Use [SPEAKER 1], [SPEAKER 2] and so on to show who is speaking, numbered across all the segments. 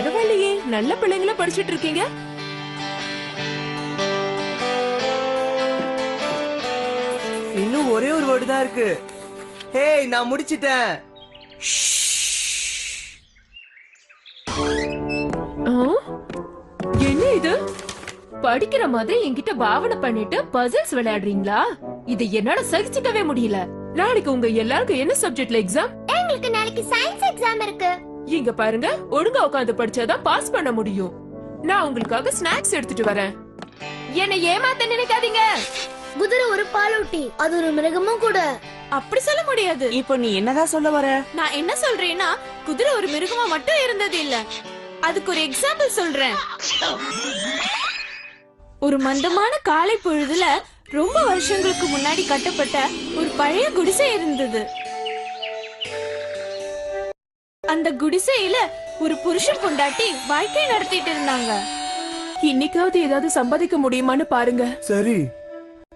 [SPEAKER 1] பரவாயில்லையே, நல்ல பிள்ளைங்கள படிச்சிட்டு இருக்கீங்க.
[SPEAKER 2] இன்னும் ஒரே ஒரு வேர்டு தான் இருக்கு. ஹேய், நான் முடிச்சிட்டேன்.
[SPEAKER 1] என்ன இது? படிக்கிற மாதிரி என்கிட்ட பாவனை பண்ணிட்டு பசில்ஸ் விளையாடுறீங்களா? இது என்னால சகிச்சுக்கவே முடியல. நாளைக்கு உங்க எல்லாருக்கும் என்ன சப்ஜெக்ட்ல எக்ஸாம்?
[SPEAKER 3] எங்களுக்கு நாளைக்கு சயின்ஸ் எக்ஸாம் இருக்கு.
[SPEAKER 1] இங்க பாருங்க, ஒழுங்கா உட்கார்ந்து படிச்சாதான் பாஸ் பண்ண முடியும். நான் உங்களுக்காக ஸ்நாக்ஸ் எடுத்துட்டு வரேன். என்ன ஏமாத்த நினைக்காதீங்க.
[SPEAKER 3] குதிரை ஒரு பாலூட்டி, அது ஒரு மிருகமும் கூட.
[SPEAKER 4] அப்படி சொல்ல முடியாது.
[SPEAKER 5] இப்போ நீ என்னதான் சொல்ல வர?
[SPEAKER 4] நான் என்ன சொல்றேன்னா, குதிரை ஒரு மிருகமா மட்டும் இருந்தது இல்ல. அதுக்கு ஒரு எக்ஸாம்பிள் சொல்றேன். ஒரு மந்தமான காலை பொழுதுல ரொம்ப வருஷங்களுக்கு முன்னாடி கட்டப்பட்ட ஒரு பழைய குடிசை இருந்தது. அந்த குடிசையில ஒரு புருஷன் பொண்டாட்டி வாழ்க்கை நடத்திட்டு இருந்தாங்க.
[SPEAKER 1] இன்னைக்காவது ஏதாவது சம்பாதிக்க முடியுமான்னு பாருங்க.
[SPEAKER 2] சரி.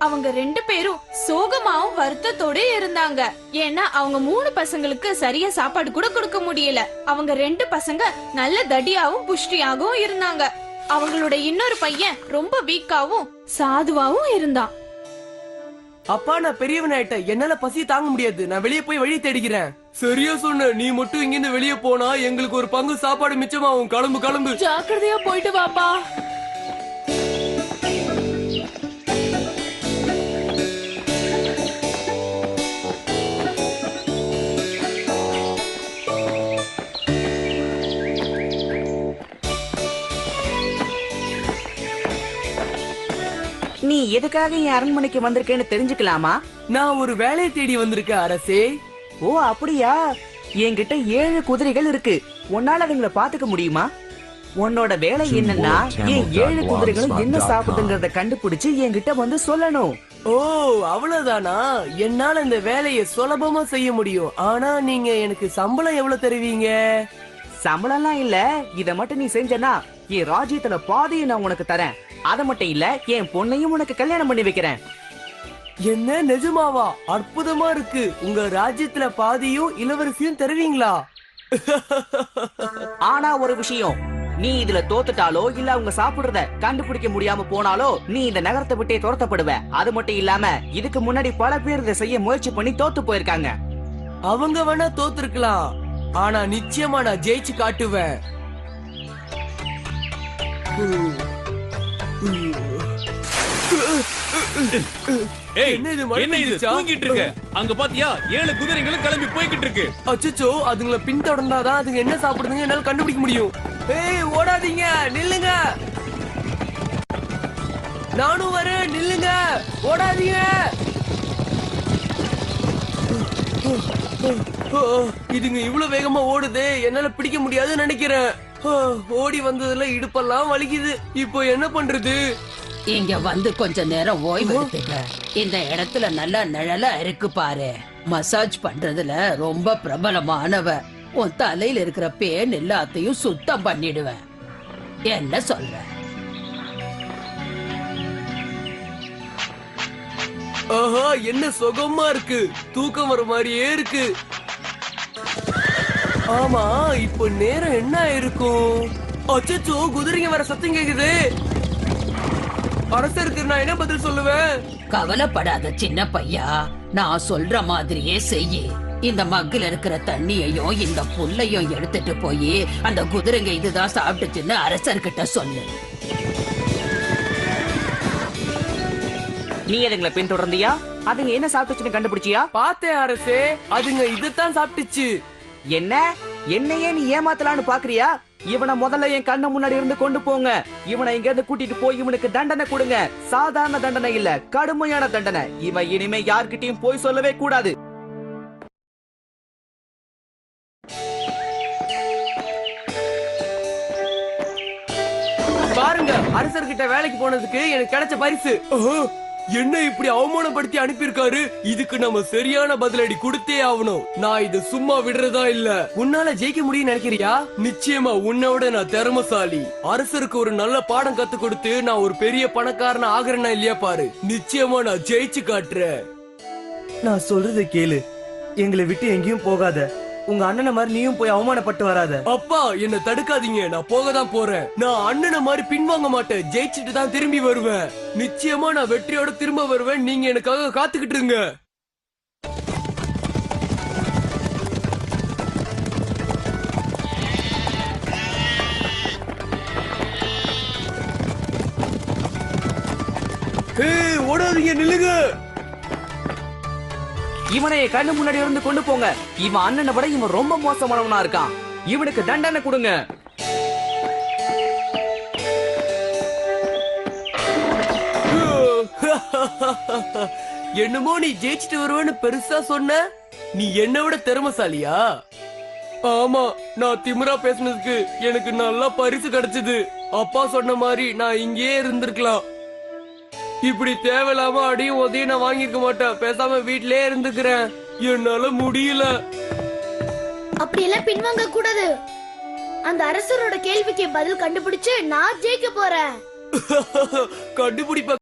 [SPEAKER 4] அவங்க 2 பேரும் சோகமாவும் வருத்தத்தோட இருந்தாங்க. ஏன்னா அவங்க 3 பசங்களுக்கு சரியா சாப்பாடு கூட கொடுக்க முடியல. அவங்க 2 பசங்க நல்ல தடியாவும் புஷ்டியாகவும் இருந்தாங்க. அவங்களோட இன்னொரு பையன் ரொம்ப வீக்காவும் சாதுவாவும் இருந்தான்.
[SPEAKER 2] அப்பா, நான் பெரியவன் ஆயிட்டேன். என்னால பசி தாங்க முடியாது. நான் வெளியே போய் வழி தேடிக்கிறேன். சரியா சொன்ன. நீ மட்டும் இங்க இருந்து வெளியே போனா எங்களுக்கு ஒரு பங்கு சாப்பாடு மிச்சமாகும். கிளம்பு கிளம்பு.
[SPEAKER 1] ஜாக்கிரதையா போயிட்டு வாப்பா.
[SPEAKER 5] நீ எதுக்காக என் அரண்மனைக்கு வந்திருக்கேன்னு தெரிஞ்சுக்கலாமா?
[SPEAKER 2] நான் ஒரு வேலையை தேடி வந்திருக்கேன் அரசே.
[SPEAKER 5] ஓ அப்படியா? என்கிட்ட 7 குதிரைகள் இருக்கு. உன்னால அதுங்களை பாத்துக்க முடியுமா? உன்னோட வேலை என்னன்னா, என் 7 குதிரைகளும் என்ன சாப்பிடுங்கிறத கண்டுபிடிச்சு என்கிட்ட வந்து சொல்லணும்.
[SPEAKER 2] ஓ, அவ்வளவுதானா? என்னால இந்த வேலையை சுலபமா செய்ய முடியும். ஆனா நீங்க எனக்கு சம்பளம் எவ்வளவு தருவீங்க?
[SPEAKER 5] சம்பளம்லாம் இல்ல. இத மட்டும் நீ செஞ்சனா என் ராஜ்யத்துல பாதியை நான் உனக்கு தரேன். அத மட்டும் இல்ல, என் பொண்ணையும் உனக்கு கல்யாணம் பண்ணி வைக்கிறேன்.
[SPEAKER 2] என்ன, நிஜமாவா? அற்புதமா இருக்கு. உங்க ராஜ்யத்துல பாதியும் இளவரசியும் தருவீங்களா?
[SPEAKER 5] ஆனா ஒரு விஷயம், நீ இதுல தோத்துட்டாலோ இல்ல அவங்க சாப்பிடுறத கண்டுபிடிக்க முடியாம போனாலோ நீ இந்த நகரத்தை விட்டே துரத்தப்படுவ. அது மட்டும் இல்லாம இதுக்கு முன்னாடி பல பேர் இதை செய்ய முயற்சி பண்ணி தோத்து போயிருக்காங்க.
[SPEAKER 2] அவங்க வேணா தோத்துருக்கலாம், ஆனா நிச்சயமா நான் ஜெயிச்சு காட்டுவேன்.
[SPEAKER 6] ஏய்,
[SPEAKER 2] என்ன இது,
[SPEAKER 6] என்ன இது தூங்கிட்டு இருக்க? அங்க பாத்தியா 7 குதிரைகளும் கிளம்பி போய்கிட்டு இருக்கு.
[SPEAKER 2] அச்சச்சோ, அதுங்களை பின்தொடர்ந்தாதான் அதுங்க என்ன சாப்பிடுதுங்க என்னால கண்டுபிடிக்க முடியும். ஏய், ஓடாதீங்க, நில்லுங்க. நானும் வரேன், நில்லுங்க, ஓடாதீங்க. இதுங்க இவ்வளவு வேகமா ஓடுது, என்னால பிடிக்க முடியாதுன்னு நினைக்கிறேன். ஓடி வந்ததுல இடுப்பெல்லாம் வலிக்குது. இப்போ என்ன பண்றது?
[SPEAKER 7] இங்க வந்து கொஞ்ச நேரம் ஓய்வு எடுத்துக்க. இந்த இடத்துல நல்ல நிழலா இருக்கு பாரு. மசாஜ் பண்றதுல ரொம்ப பிரபலமானவ. உன் தலையில இருக்கிற பேன் எல்லாத்தையும் சுத்தம் பண்ணிடுவேன். என்ன சொல்ற?
[SPEAKER 2] ஆஹா, என்ன சுகமா இருக்கு. தூக்கம் வர மாதிரியே இருக்கு. ஆமா, இப்போ நேரம் என்ன இருக்கும்? அச்சச்சோ, குதிரைங்க வர சத்தம் கேக்குது. அரசருக்கு நான் என்ன பதில் சொல்லுவேன்?
[SPEAKER 7] கவலைப்படாத சின்ன பையா, நான் சொல்ற மாதிரியே செய்யி. இந்த மக்குல இருக்கிற தண்ணியையும் இந்த புல்லையும் எடுத்துட்டு போய் அந்த குதிரைங்க இதுதான் சாப்பிட்டுச்சுன்னு அரசர்கிட்ட சொல்லு.
[SPEAKER 5] நீ அதுங்களை பின்தொடர்ந்தியா? அதுங்க என்ன சாப்பிட்டுச்சுன்னு கண்டுபிடிச்சியா?
[SPEAKER 2] பார்த்தேன் அரசே, அதுங்க இதுதான் சாப்பிட்டுச்சு.
[SPEAKER 5] என்ன, என்னையே நீ ஏமாத்தலான்னு பாக்குறியா? இவனை முதல்ல என் கண்ணு முன்னாடி இருந்து கொண்டு போங்க. இவனை இங்க இருந்து கூட்டிட்டு போய் இவனுக்கு தண்டனை கொடுங்க. சாதாரண தண்டனை இல்ல, கடுமையான தண்டனை. இவன் இனிமே யார்கிட்டயும் போய் சொல்லவே கூடாது.
[SPEAKER 2] பாருங்க, அரசர்கிட்ட வேலைக்கு போனதுக்கு எனக்கு கிடைச்ச பரிசு. என்ன இப்படி அவமானப்படுத்தி அனுப்பியிருக்காரு? இதுக்கு நம்ம சரியான பதிலடி கொடுத்தே ஆகணும். நான் இது சும்மா விடுறதா இல்ல. உன்னால ஜெயிக்க முடியும் நினைக்கிறியா? நிச்சயமா உன்னோட நான் திறமசாலி. அரசருக்கு ஒரு நல்ல பாடம் கத்து கொடுத்து நான் ஒரு பெரிய பணக்காரன் ஆகிறேன்னா இல்லையா பாரு. நிச்சயமா நான் ஜெயிச்சு காட்டுறேன். நான் சொல்றதை கேளு, எங்களை விட்டு எங்கேயும் போகாத.
[SPEAKER 5] உங்க அண்ணனை மாதிரி நீயும் போய் அவமானப்பட்டு வராத.
[SPEAKER 2] அப்பா என்ன தடுக்காதீங்க, நான் போக தான் போறேன். நான் அண்ணனை மாதிரி பின்வாங்க மாட்டேன், ஜெயிச்சுட்டு தான் திரும்பி வருவேன். நிச்சயமா நான் வெற்றியோட திரும்ப வருவேன், நீங்க எனக்காக காத்துக்கிட்டு இருங்க. ஓடாதீங்க, நில்லுங்க.
[SPEAKER 5] இவனை என் கண்ணு முன்னாடி இருந்து கொண்டு போங்க. இவன் அண்ணனை விட இவன் ரொம்ப மோசமானவனா இருக்கான். இவனுக்கு தண்டனை கொடுங்க.
[SPEAKER 2] என்னமோ நீ ஜெயிச்சுட்டு வருவேன்னு பெருசா சொன்ன, நீ என்னை விட திறமைசாலியா? ஆமா, நான் திமிரா பேசுனதுக்கு எனக்கு நல்லா பரிசு கிடைச்சது. அப்பா சொன்ன மாதிரி நான் இங்கேயே இருந்திருக்கலாம். இப்படி தேவையில்லாம அடியும் உதவியும் நான் வாங்கிருக்க மாட்டேன். பேசாம வீட்லயே இருந்துக்கிறேன். என்னால முடியல.
[SPEAKER 3] அப்படி எல்லாம் பின்வாங்க கூடாது. அந்த அரசரோட கேள்விக்கு பதில் கண்டுபிடிச்சு நான் ஜெயிக்க போறேன்.
[SPEAKER 2] கண்டுபிடிப்ப